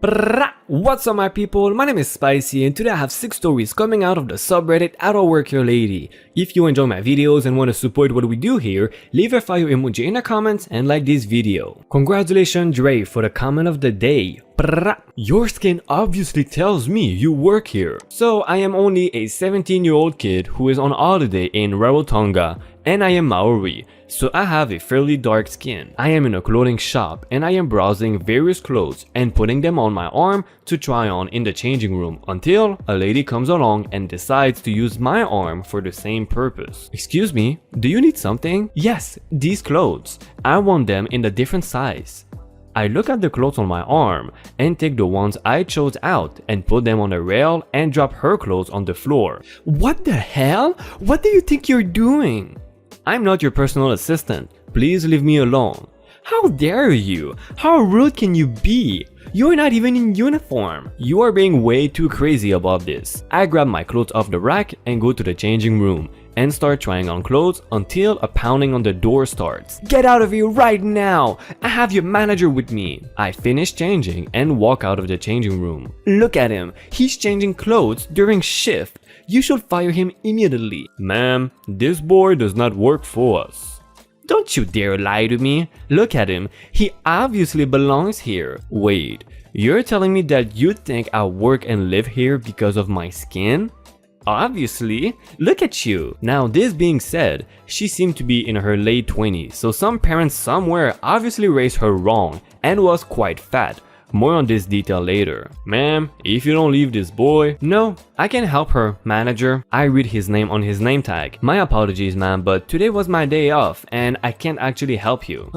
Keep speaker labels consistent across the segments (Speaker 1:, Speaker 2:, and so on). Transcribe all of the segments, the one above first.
Speaker 1: What's up my people, my name is Spicy and today I have 6 stories coming out of the subreddit IDontWorkHereLady. If you enjoy my videos and want to support what we do here, leave a fire emoji in the comments and like this video. Congratulations Dre for the comment of the day. Your skin obviously tells me you work here. So I am only a 17-year-old kid who is on holiday in Rarotonga and I am Maori, so I have a fairly dark skin. I am in a clothing shop and I am browsing various clothes and putting them on my arm to try on in the changing room until a lady comes along and decides to use my arm for the same purpose. Excuse me, do you need something? Yes, these clothes. I want them in a different size. I look at the clothes on my arm and take the ones I chose out and put them on a rail and drop her clothes on the floor. What the hell? What do you think you're doing? I'm not your personal assistant. Please leave me alone. How dare you? How rude can you be? You're not even in uniform. You are being way too crazy about this. I grab my clothes off the rack and go to the changing room and start trying on clothes until a pounding on the door starts. Get out of here right now! I have your manager with me. I finish changing and walk out of the changing room. Look at him. He's changing clothes during shift. You should fire him immediately. Ma'am, this boy does not work for us. Don't you dare lie to me. Look at him. He obviously belongs here. Wait, you're telling me that you think I work and live here because of my skin? Obviously. Look at you. Now this being said, she seemed to be in her late 20s, so some parents somewhere obviously raised her wrong and was quite fat. More on this detail later. Ma'am, if you don't leave this boy... No, I can help her, manager. I read his name on his name tag. My apologies, ma'am, but today was my day off and I can't actually help you.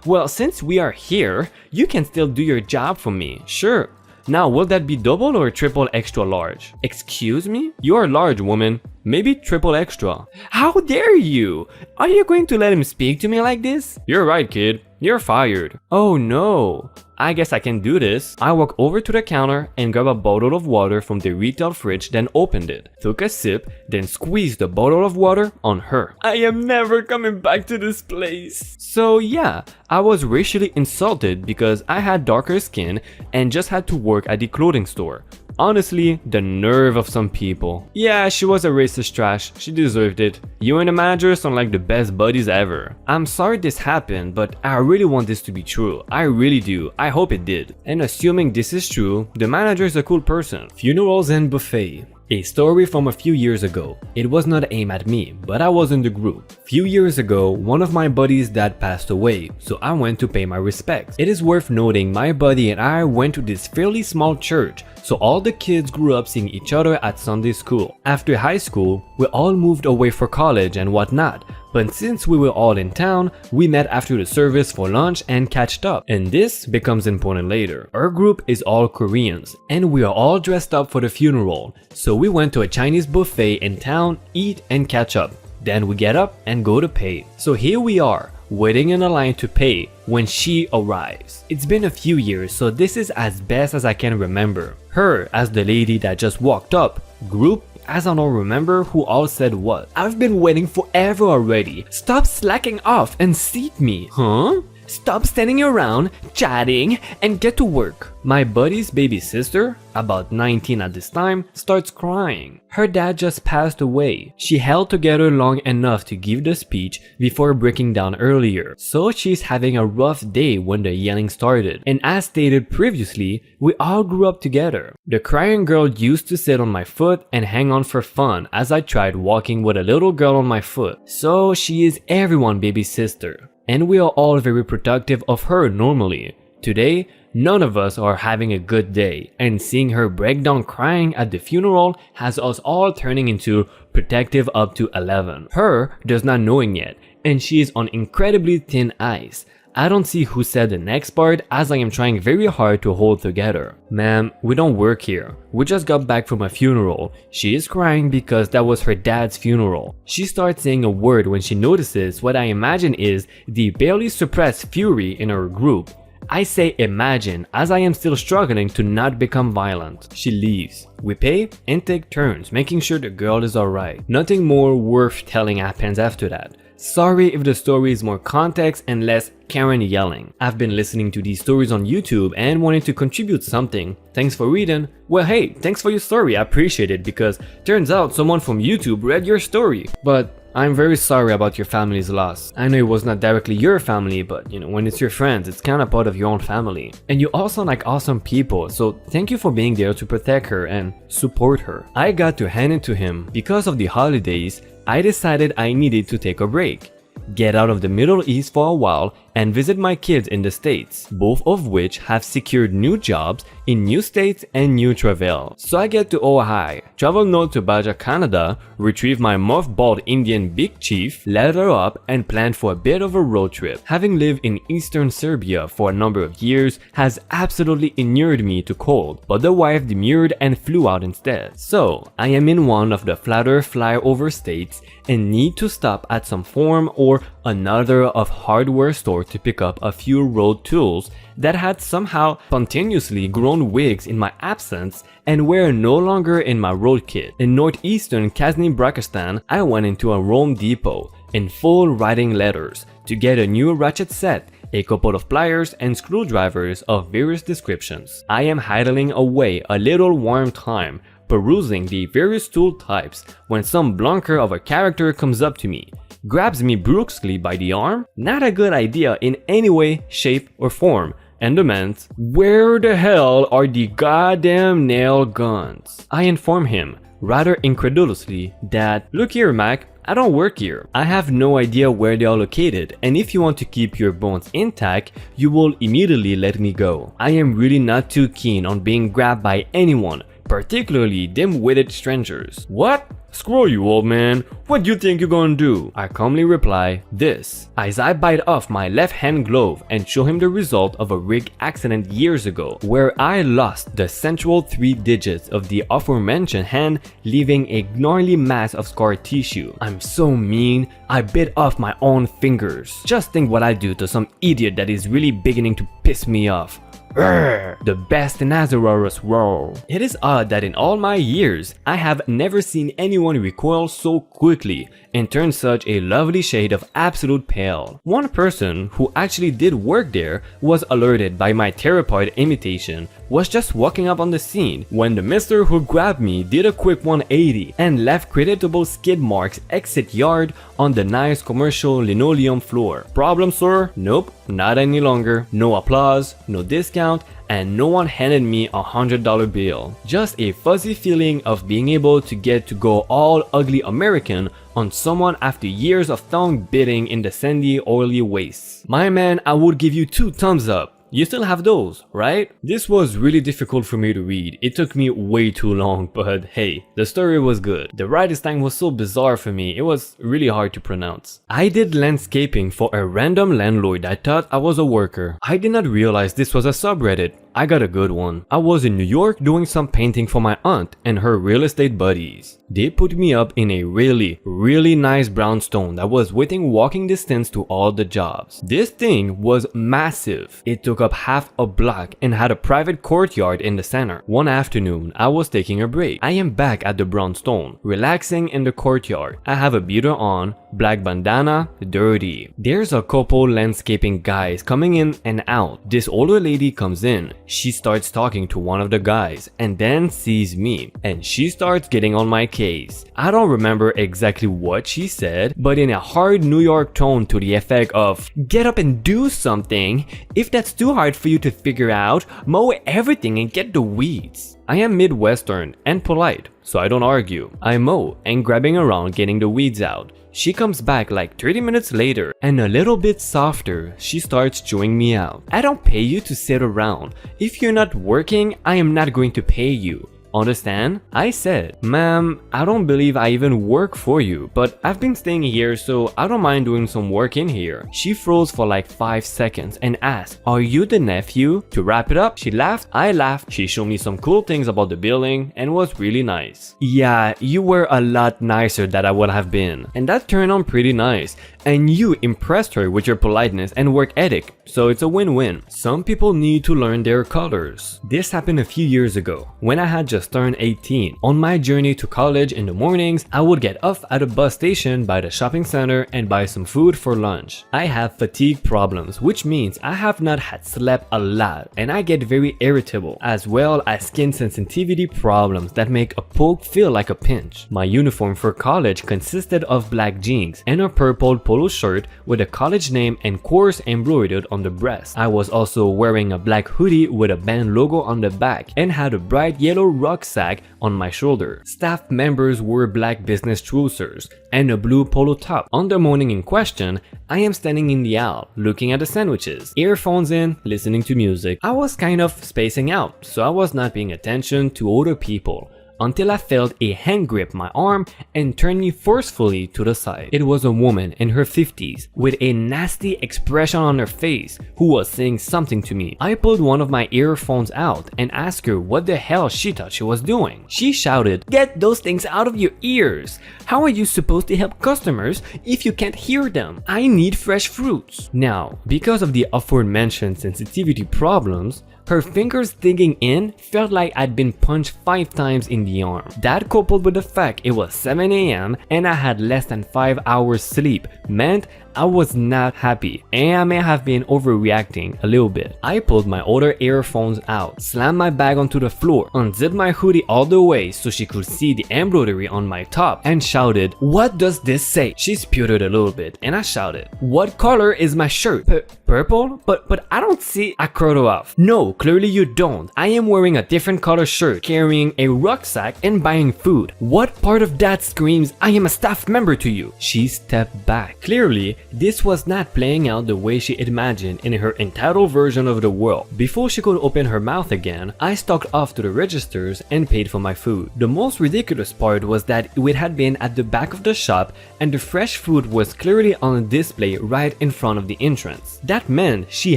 Speaker 1: Well, since we are here, you can still do your job for me. Sure. Now, will that be double or triple extra large? Excuse me? You are large, woman. Maybe triple extra. How dare you? Are you going to let him speak to me like this? You're right, kid. You're fired. Oh no. I guess I can do this. I walk over to the counter and grab a bottle of water from the retail fridge, then opened it, took a sip, then squeezed the bottle of water on her. I am never coming back to this place. So yeah, I was racially insulted because I had darker skin and just had to work at the clothing store. Honestly, the nerve of some people. Yeah, she was a racist trash. She deserved it. You and the manager sound like the best buddies ever. I'm sorry this happened, but I really want this to be true. I really do. I hope it did. And assuming this is true, the manager is a cool person. Funerals and buffet. A story from a few years ago. It was not aimed at me, but I was in the group. Few years ago, one of my buddy's dad passed away, so I went to pay my respects. It is worth noting my buddy and I went to this fairly small church, so all the kids grew up seeing each other at Sunday school. After high school, we all moved away for college and whatnot, but since we were all in town, we met after the service for lunch and catched up. And this becomes important later. Our group is all Koreans, and we are all dressed up for the funeral, so we went to a Chinese buffet in town, eat and catch up. Then we get up and go to pay. So here we are, waiting in a line to pay when she arrives. It's been a few years, so this is as best as I can remember. Her as the lady that just walked up, group as I don't remember who all said what. I've been waiting forever already. Stop slacking off and seat me. Huh? Stop standing around, chatting, and get to work. My buddy's baby sister, about 19 at this time, starts crying. Her dad just passed away. She held together long enough to give the speech before breaking down earlier. So she's having a rough day when the yelling started. And as stated previously, we all grew up together. The crying girl used to sit on my foot and hang on for fun as I tried walking with a little girl on my foot. So she is everyone's baby sister. And we are all very protective of her normally. Today, none of us are having a good day, and seeing her break down crying at the funeral has us all turning into protective up to 11. Her does not knowing yet, and she is on incredibly thin ice. I don't see who said the next part as I am trying very hard to hold together. Ma'am, we don't work here. We just got back from a funeral. She is crying because that was her dad's funeral. She starts saying a word when she notices what I imagine is the barely suppressed fury in her group. I say imagine as I am still struggling to not become violent. She leaves. We pay and take turns making sure the girl is alright. Nothing more worth telling happens after that. Sorry if the story is more context and less Karen yelling. I've been listening to these stories on YouTube and wanted to contribute something. Thanks for reading. Well, hey, thanks for your story. I appreciate it because turns out someone from YouTube read your story. But I'm very sorry about your family's loss. I know it was not directly your family, but when it's your friends, it's kind of part of your own family. And you all sound like awesome people, so thank you for being there to protect her and support her. I got to hand it to him. Because of the holidays, I decided I needed to take a break, get out of the Middle East for a while, and visit my kids in the States, both of which have secured new jobs in new states and new travel. So I get to Ohio, travel north to Baja, Canada, retrieve my mothballed Indian Big Chief, ladder up, and plan for a bit of a road trip. Having lived in eastern Serbia for a number of years has absolutely inured me to cold, but the wife demurred and flew out instead. So I am in one of the flatter flyover states and need to stop at some farm or another of hardware store to pick up a few road tools that had somehow spontaneously grown wigs in my absence and were no longer in my road kit. In northeastern Kazakhstan, I went into a Home Depot in full writing letters to get a new ratchet set, a couple of pliers and screwdrivers of various descriptions. I am idling away a little warm time perusing the various tool types when some blunker of a character comes up to me, grabs me brusquely by the arm, not a good idea in any way, shape or form, and demands, "Where the hell are the goddamn nail guns?" I inform him, rather incredulously, that, "Look here, Mac, I don't work here. I have no idea where they are located, and if you want to keep your bones intact, you will immediately let me go. I am really not too keen on being grabbed by anyone, particularly dim-witted strangers." "What? Screw you, old man. What do you think you're gonna do?" I calmly reply this, as I bite off my left hand glove and show him the result of a rig accident years ago, where I lost the central 3 digits of the aforementioned hand, leaving a gnarly mass of scar tissue. I'm so mean, I bit off my own fingers. Just think what I do to some idiot that is really beginning to piss me off. The best Nazarus roll. It is odd that in all my years, I have never seen anyone recoil so quickly and turn such a lovely shade of absolute pale. One person who actually did work there was alerted by my theropod imitation, was just walking up on the scene when the mister who grabbed me did a quick 180 and left creditable skid marks exit yard on the nice commercial linoleum floor. Problem, sir? Nope, not any longer. No applause, no discount, and no one handed me a $100 bill. Just a fuzzy feeling of being able to get to go all ugly American on someone after years of tongue biting in the sandy, oily wastes. My man, I would give you 2 thumbs up. You still have those, right? This was really difficult for me to read. It took me way too long, but hey, the story was good. The writing style was so bizarre for me, it was really hard to pronounce. I did landscaping for a random landlord that thought I was a worker. I did not realize this was a subreddit. I got a good one. I was in New York doing some painting for my aunt and her real estate buddies. They put me up in a really nice brownstone that was within walking distance to all the jobs. This thing was massive. It took up half a block and had a private courtyard in the center. One afternoon, I was taking a break. I am back at the brownstone, relaxing in the courtyard. I have a beater on, black bandana, dirty. There's a couple landscaping guys coming in and out. This older lady comes in. She starts talking to one of the guys and then sees me, and she starts getting on my case. I don't remember exactly what she said, but in a hard New York tone to the effect of, "Get up and do something. If that's too hard for you to figure out, mow everything and get the weeds." I am Midwestern and polite, so I don't argue. I mow and grabbing around getting the weeds out. She comes back like 30 minutes later and a little bit softer, she starts chewing me out. "I don't pay you to sit around. If you're not working, I am not going to pay you. Understand?" I said, "Ma'am, I don't believe I even work for you, but I've been staying here so I don't mind doing some work in here." She froze for like 5 seconds and asked, "Are you the nephew?" To wrap it up, she laughed, I laughed, she showed me some cool things about the building and was really nice. "Yeah, you were a lot nicer than I would have been." And that turned on pretty nice. And you impressed her with your politeness and work ethic, so it's a win-win. Some people need to learn their colors. This happened a few years ago, when I had just just turned 18. On my journey to college in the mornings, I would get off at a bus station by the shopping center and buy some food for lunch. I have fatigue problems, which means I have not had slept a lot and I get very irritable, as well as skin sensitivity problems that make a poke feel like a pinch. My uniform for college consisted of black jeans and a purple polo shirt with a college name and course embroidered on the breast. I was also wearing a black hoodie with a band logo on the back and had a bright yellow rucksack on my shoulder. Staff members wore black business trousers and a blue polo top. On the morning in question, I am standing in the aisle, looking at the sandwiches, earphones in, listening to music. I was kind of spacing out, so I was not paying attention to other people, until I felt a hand grip my arm and turned me forcefully to the side. It was a woman in her 50s with a nasty expression on her face who was saying something to me. I pulled one of my earphones out and asked her what the hell she thought she was doing. She shouted, "Get those things out of your ears! How are you supposed to help customers if you can't hear them? I need fresh fruits." Now, because of the aforementioned sensitivity problems, her fingers digging in felt like I'd been punched 5 times in the arm. That, coupled with the fact it was 7 AM and I had less than 5 hours sleep, meant I was not happy and I may have been overreacting a little bit. I pulled my other earphones out, slammed my bag onto the floor, unzipped my hoodie all the way so she could see the embroidery on my top, and shouted, "What does this say?" She sputtered a little bit and I shouted, "What color is my shirt? Purple? But I don't see." I curled her off. "No, clearly you don't. I am wearing a different color shirt, carrying a rucksack and buying food. What part of that screams I am a staff member to you?" She stepped back. Clearly, this was not playing out the way she imagined in her entitled version of the world. Before she could open her mouth again, I stalked off to the registers and paid for my food. The most ridiculous part was that it had been at the back of the shop and the fresh food was clearly on display right in front of the entrance. That meant she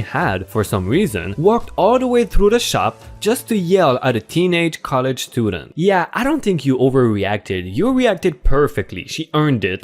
Speaker 1: had, for some reason, walked all the way through the shop just to yell at a teenage college student. Yeah, I don't think you overreacted. You reacted perfectly. She earned it.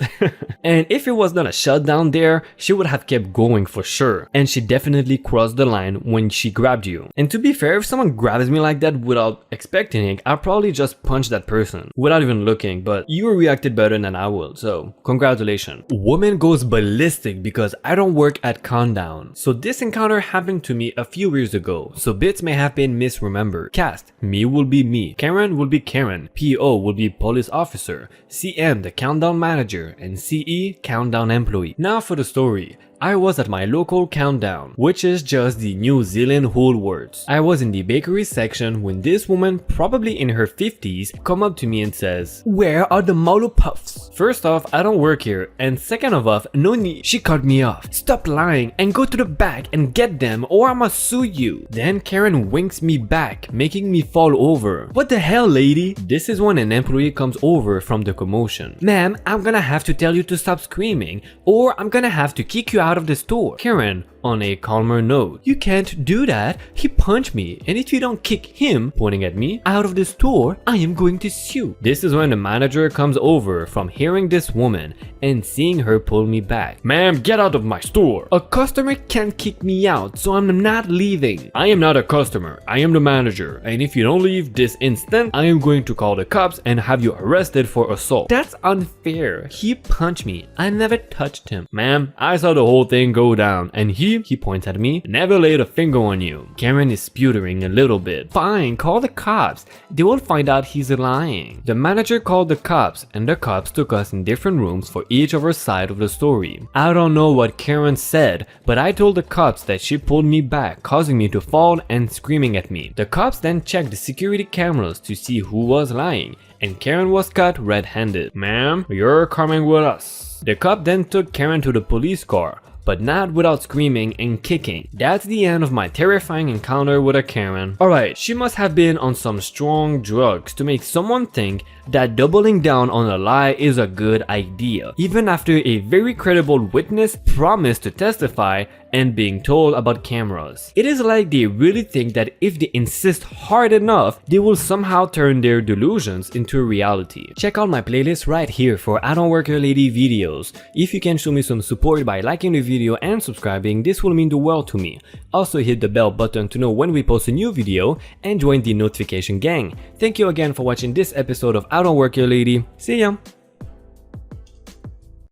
Speaker 1: And if it was not a shutdown there, she would have kept going for sure. And she definitely crossed the line when she grabbed you. And to be fair, if someone grabs me like that without expecting it, I'll probably just punch that person without even looking, but you reacted better than I will, so congratulations. Woman goes ballistic because I don't work at Countdown. So this encounter happened to me a few years ago, so bits may have been misremembered. Cast: me will be me, Karen will be Karen, PO will be police officer, CM the Countdown manager, and CE Countdown employee. Now for the story. I was at my local Countdown, which is just the New Zealand Woolworths. I was in the bakery section when this woman, probably in her 50s, come up to me and says, "Where are the Molo Puffs?" First off, I don't work here, and second of all, no need. She cut me off. "Stop lying and go to the back and get them or I must sue you." Then Karen winks me back, making me fall over. "What the hell, lady?" This is when an employee comes over from the commotion. "Ma'am, I'm gonna have to tell you to stop screaming or I'm gonna have to kick you out of the store." Karen, on a calmer note, "You can't do that. He punched me, and if you don't kick him," pointing at me, "out of the store, I am going to sue." This is when the manager comes over from hearing this woman and seeing her pull me back. "Ma'am, get out of my store." "A customer can't kick me out, so I'm not leaving." "I am not a customer. I am the manager, and if you don't leave this instant, I am going to call the cops and have you arrested for assault." "That's unfair. He punched me. I never touched him." "Ma'am, I saw the whole thing go down, and he points at me, "never laid a finger on you." Karen is sputtering a little bit. "Fine, call the cops. They will find out he's lying." The manager called the cops, and the cops took us in different rooms for each of our side of the story. I don't know what Karen said, but I told the cops that she pulled me back, causing me to fall and screaming at me. The cops then checked the security cameras to see who was lying, and Karen was caught red-handed. "Ma'am, you're coming with us." The cop then took Karen to the police car, but not without screaming and kicking. That's the end of my terrifying encounter with a Karen. Alright, she must have been on some strong drugs to make someone think that doubling down on a lie is a good idea, even after a very credible witness promised to testify and being told about cameras. It is like they really think that if they insist hard enough, they will somehow turn their delusions into reality. Check out my playlist right here for I Don't Work Here Lady videos. If you can show me some support by liking the video and subscribing, this will mean the world to me. Also hit the bell button to know when we post a new video and join the notification gang. Thank you again for watching this episode of I Don't Work Here Lady. See ya!